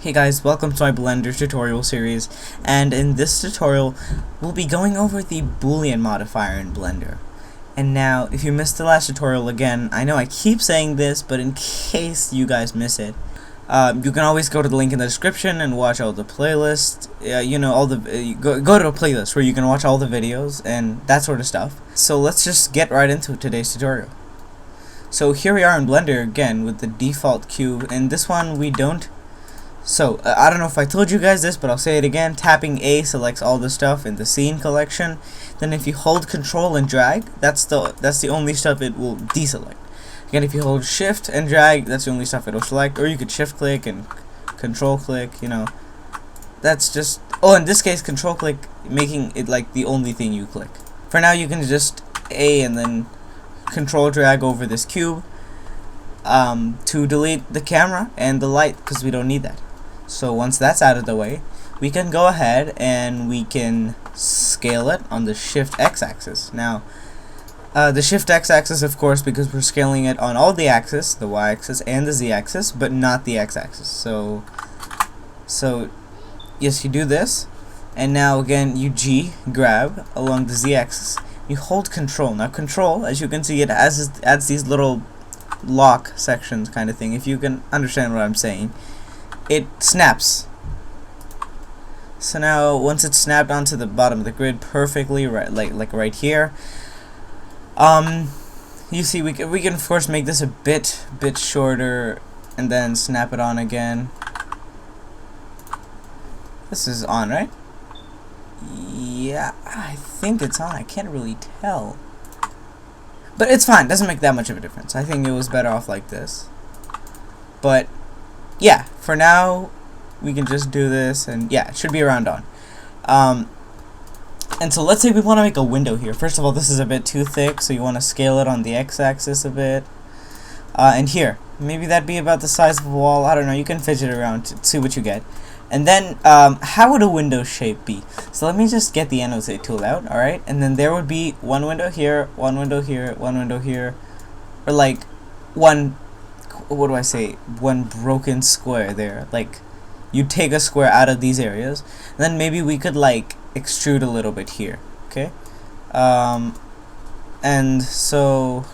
Hey guys, welcome to my Blender tutorial series, and in this tutorial we'll be going over the Boolean modifier in Blender. And now, if you missed the last tutorial again, I know I keep saying this, but in case you guys miss it, you can always go to the link in the description and watch all the playlists, go to a playlist where you can watch all the videos and that sort of stuff. So let's just get right into today's tutorial. So here we are in Blender again with the default cube, and this one we don't. So, I don't know if I told you guys this, but I'll say it again. Tapping A selects all the stuff in the scene collection. Then if you hold Control and drag, that's the only stuff it will deselect. Again, if you hold Shift and drag, that's the only stuff it'll select. Or you could Shift click and Control click, you know. That's just, oh, in this case, Control click, making it like the only thing you click. For now, you can just A and then Control drag over this cube to delete the camera and the light, because we don't need that. So once that's out of the way, we can go ahead and we can scale it on the Shift X axis. Now, the Shift X axis, of course, because we're scaling it on all the axes, the Y axis and the Z axis, but not the X axis. So yes, you do this, and now again you grab along the Z axis. You hold Control. Now Control, as you can see, it adds these little lock sections kind of thing. If you can understand what I'm saying. It snaps. So now once it's snapped onto the bottom of the grid perfectly, right, like right here, you see we can of course make this a bit shorter and then snap it on again. This is on, right? Yeah, I think it's on. I can't really tell, but it's fine. Doesn't make that much of a difference. I think it was better off like this, but yeah, for now we can just do this, and yeah, it should be around on. And so let's say we want to make a window here. First of all, this is a bit too thick, so you want to scale it on the X-axis a bit. And here, maybe that'd be about the size of a wall. I don't know. You can fidget around to see what you get. And then, how would a window shape be? So let me just get the annotate tool out. All right, and then there would be one window here, one window here, one window here, or like one. What do I say? One broken square there. Like, you take a square out of these areas, and then maybe we could like extrude a little bit here. Okay. And so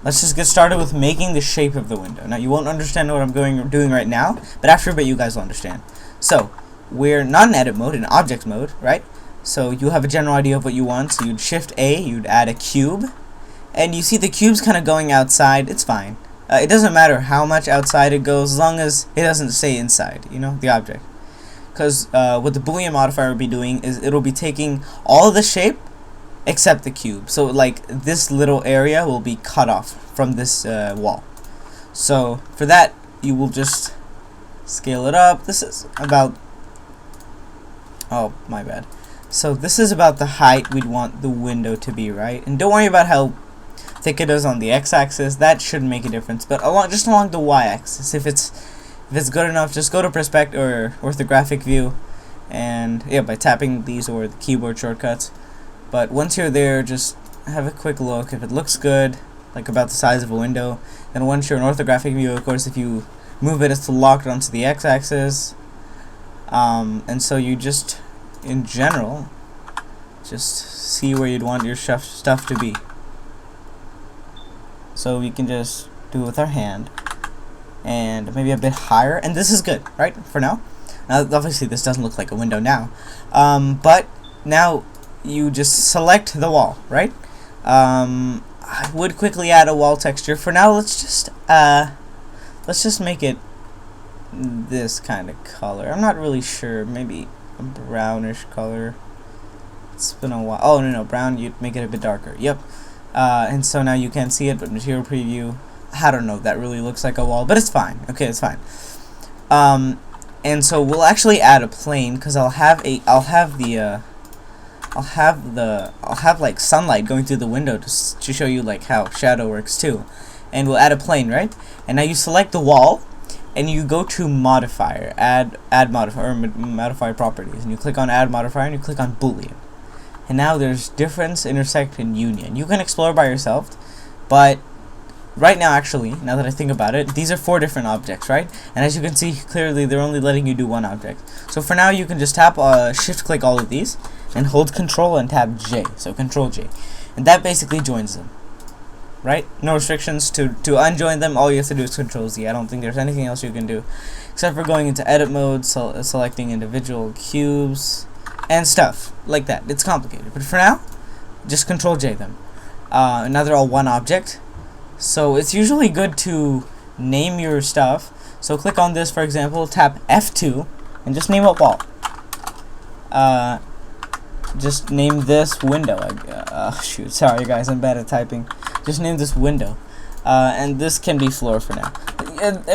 let's just get started with making the shape of the window. Now you won't understand what I'm doing right now, but after a bit you guys will understand. So we're not in edit mode, in object mode, right? So you have a general idea of what you want. So you'd Shift A, you'd add a cube, and you see the cube's kind of going outside. It's fine. It doesn't matter how much outside it goes, as long as it doesn't stay inside, you know, the object. Because what the Boolean modifier will be doing is it'll be taking all of the shape except the cube. So like this little area will be cut off from this wall. So for that, you will just scale it up. This is about, oh my bad. So this is about the height we'd want the window to be, right? And don't worry about how thick it is on the X-axis. That shouldn't make a difference, but just along the Y-axis, if it's good enough, just go to perspective or orthographic view, and yeah, by tapping these or the keyboard shortcuts. But once you're there, just have a quick look. If it looks good, like about the size of a window, then once you're in orthographic view, of course, if you move it, it's locked onto the X-axis, and so you just, in general, just see where you'd want your stuff to be. So we can just do it with our hand, and maybe a bit higher, and this is good, right, for now. Now, obviously, this doesn't look like a window now, but now you just select the wall, right? I would quickly add a wall texture. For now, let's just make it this kind of color. I'm not really sure, maybe a brownish color. It's been a while. Oh, no, brown, you'd make it a bit darker. Yep. And so now you can't see it, but material preview, I don't know, that really looks like a wall, but it's fine. Okay, it's fine. And so we'll actually add a plane, because I'll have like sunlight going through the window to show you like how shadow works too. And we'll add a plane, right? And now you select the wall, and you go to Modifier, add modifier, or modifier properties, and you click on Add Modifier, and you click on Boolean. And now there's difference, intersect, and union. You can explore by yourself, but right now, actually, now that I think about it, these are 4 different objects, right? And as you can see clearly, they're only letting you do one object. So for now, you can just tap shift click all of these and hold control and tap J. So control J, and that basically joins them, right? No restrictions. To unjoin them, all you have to do is control Z. I don't think there's anything else you can do except for going into edit mode, selecting individual cubes and stuff like that. It's complicated, but for now, just control J them. Now they're all one object. So it's usually good to name your stuff. So click on this, for example, tap F2 and just name a wall. Just name this window. Shoot, sorry guys, I'm bad at typing. Just name this window. And this can be floor for now.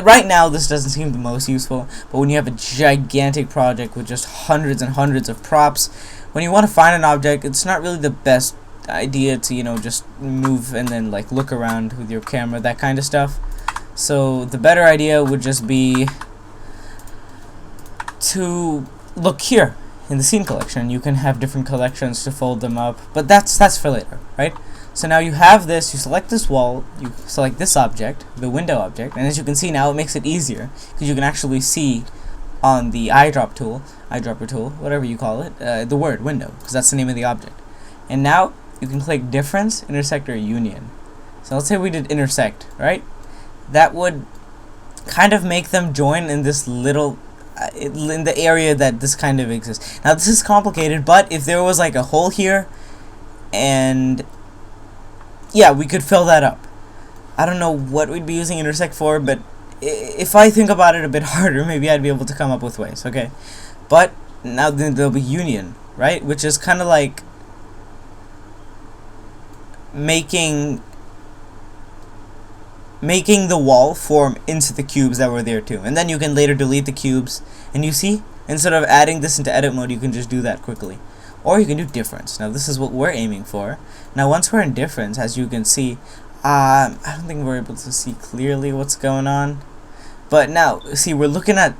Right now this doesn't seem the most useful, but when you have a gigantic project with just hundreds and hundreds of props, when you want to find an object, it's not really the best idea to, you know, just move and then like look around with your camera, that kind of stuff. So the better idea would just be to look here in the scene collection. You can have different collections to fold them up, but that's for later, right? So now you have this, you select this wall, you select this object, the window object, and as you can see now, it makes it easier because you can actually see on the eyedropper tool, whatever you call it, the word window, because that's the name of the object. And now you can click difference, intersect, or union. So let's say we did intersect, right? That would kind of make them join in this little in the area that this kind of exists. Now this is complicated, but if there was like a hole here, and yeah, we could fill that up. I don't know what we'd be using intersect for, but if I think about it a bit harder, maybe I'd be able to come up with ways, okay? But now then there'll be union, right? Which is kind of like making the wall form into the cubes that were there too, and then you can later delete the cubes. And you see, instead of adding this into edit mode, you can just do that quickly. Or you can do difference. Now this is what we're aiming for. Now once we're in difference, as you can see, I don't think we're able to see clearly what's going on, but now see, we're looking at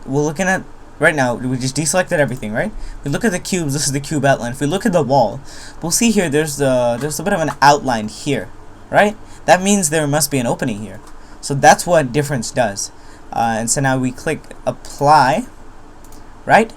right now, we just deselected everything, right? We look at the cubes. This is the cube outline. If we look at the wall, we'll see here there's a bit of an outline here, right? That means there must be an opening here. So that's what difference does. And so now we click apply, right?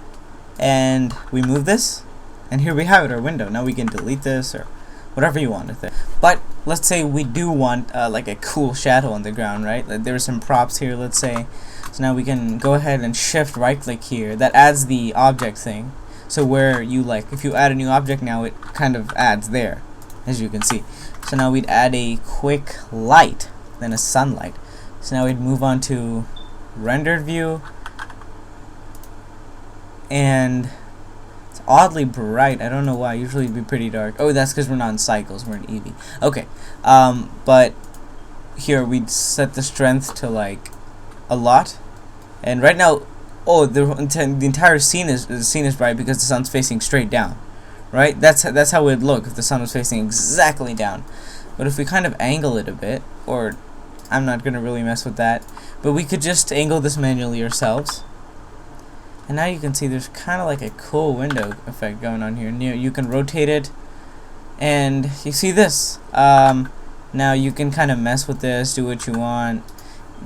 And we move this, and here we have it, our window. Now we can delete this or whatever you want with it. But let's say we do want like a cool shadow on the ground, right? Like there are some props here, let's say. So now we can go ahead and shift right click here. That adds the object thing. So where you like, if you add a new object now, it kind of adds there, as you can see. So now we'd add a quick light, then a sunlight. So now we'd move on to rendered view, and it's oddly bright. I don't know why. Usually it'd be pretty dark. Oh, that's because we're not in cycles. We're in Eevee. Okay. But here we'd set the strength to like a lot, and right now, oh, the entire scene is bright because the sun's facing straight down, right? That's how it would look if the sun was facing exactly down. But if we kind of angle it a bit, or I'm not gonna really mess with that, but we could just angle this manually ourselves. And now you can see there's kind of like a cool window effect going on here. You can rotate it, and you see this. Now you can kind of mess with this, do what you want,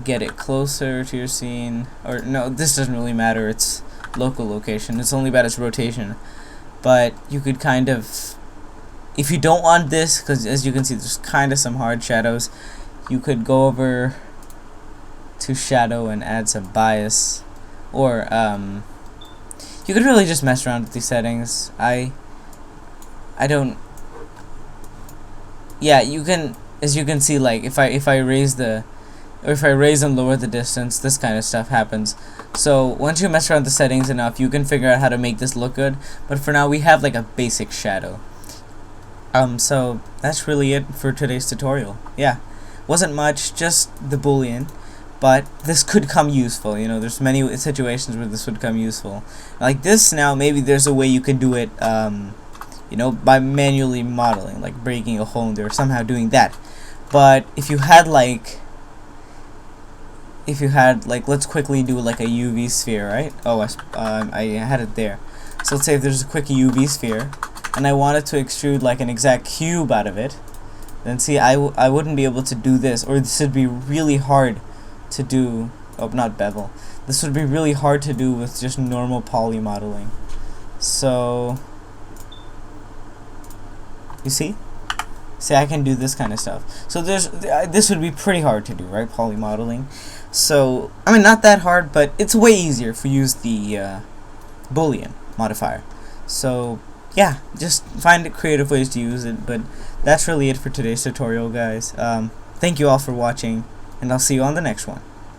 get it closer to your scene, or no, this doesn't really matter. It's local location. It's only about its rotation. But you could kind of, if you don't want this, because as you can see, there's kind of some hard shadows, you could go over to shadow and add some bias, or you could really just mess around with these settings. I don't. Yeah, you can, as you can see, like if I raise and lower the distance, this kind of stuff happens. So once you mess around with the settings enough, you can figure out how to make this look good. But for now, we have like a basic shadow. So that's really it for today's tutorial. Yeah, wasn't much, just the Boolean, but this could come useful. You know, there's many situations where this would come useful. Like this now, maybe there's a way you could do it, you know, by manually modeling, like breaking a hole in there, somehow doing that. But if you had like, let's quickly do like a UV sphere, right? Oh, I had it there. So let's say if there's a quick UV sphere, and I wanted to extrude like an exact cube out of it, then see, I wouldn't be able to do this, or this would be really hard to do. Oh, not bevel. This would be really hard to do with just normal poly modeling. So, you see? See, I can do this kind of stuff. So this would be pretty hard to do, right? Poly modeling. So, I mean, not that hard, but it's way easier if we use the Boolean modifier. So, yeah, just find creative ways to use it. But that's really it for today's tutorial, guys. Thank you all for watching, and I'll see you on the next one.